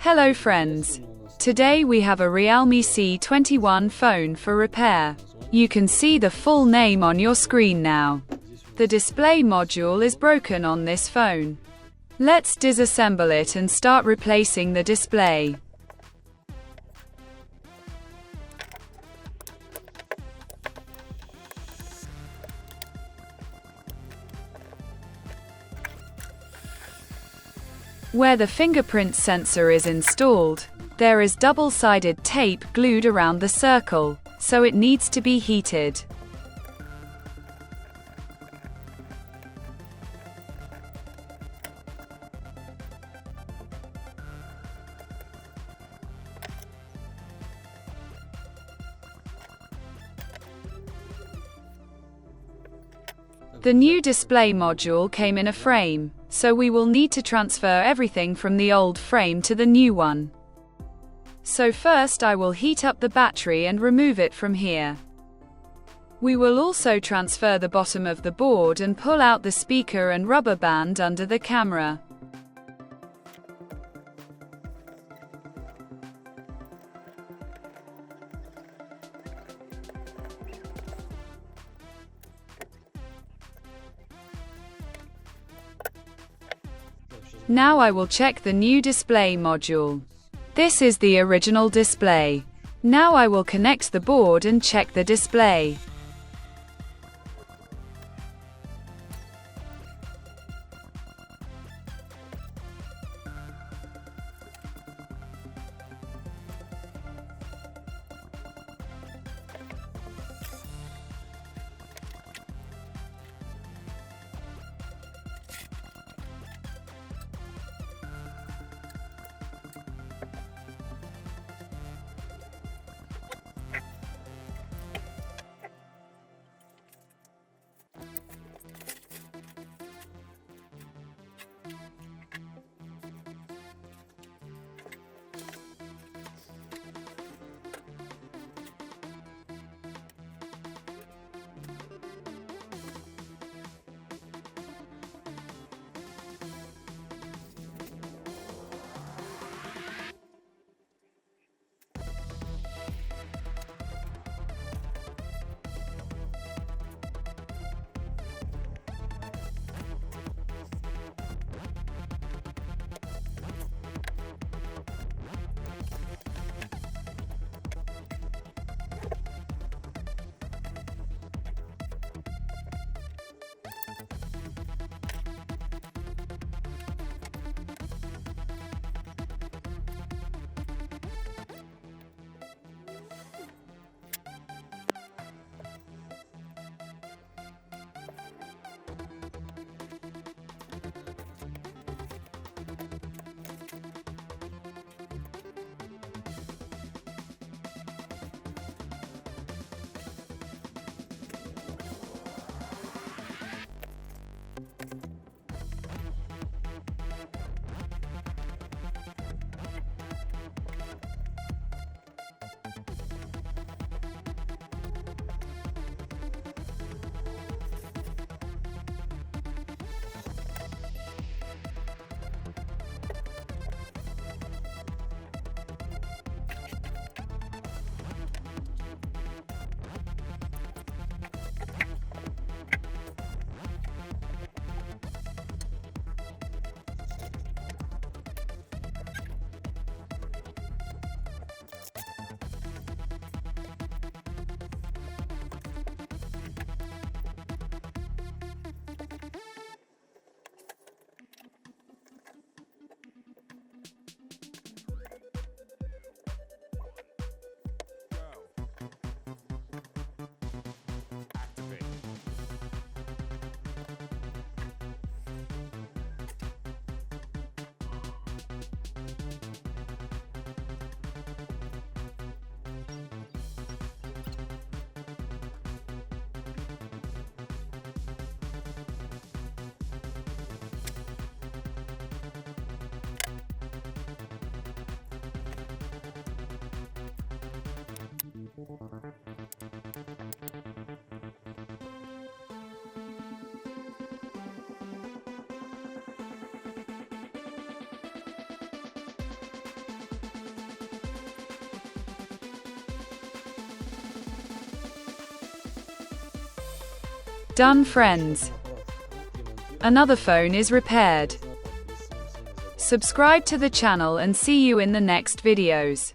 Hello friends. Today we have a Realme C21 phone for repair. You can see the full name on your screen now. The display module is broken on this phone. Let's disassemble it and start replacing the display. Where the fingerprint sensor is installed, there is double-sided tape glued around the circle, so it needs to be heated. The new display module came in a frame, so we will need to transfer everything from the old frame to the new one. So first I will heat up the battery and remove it from here. We will also transfer the bottom of the board and pull out the speaker and rubber band under the camera. Now I will check the new display module. This is the original display. Now I will connect the board and check the display. Done, friends. Another phone is repaired. Subscribe to the channel and see you in the next videos.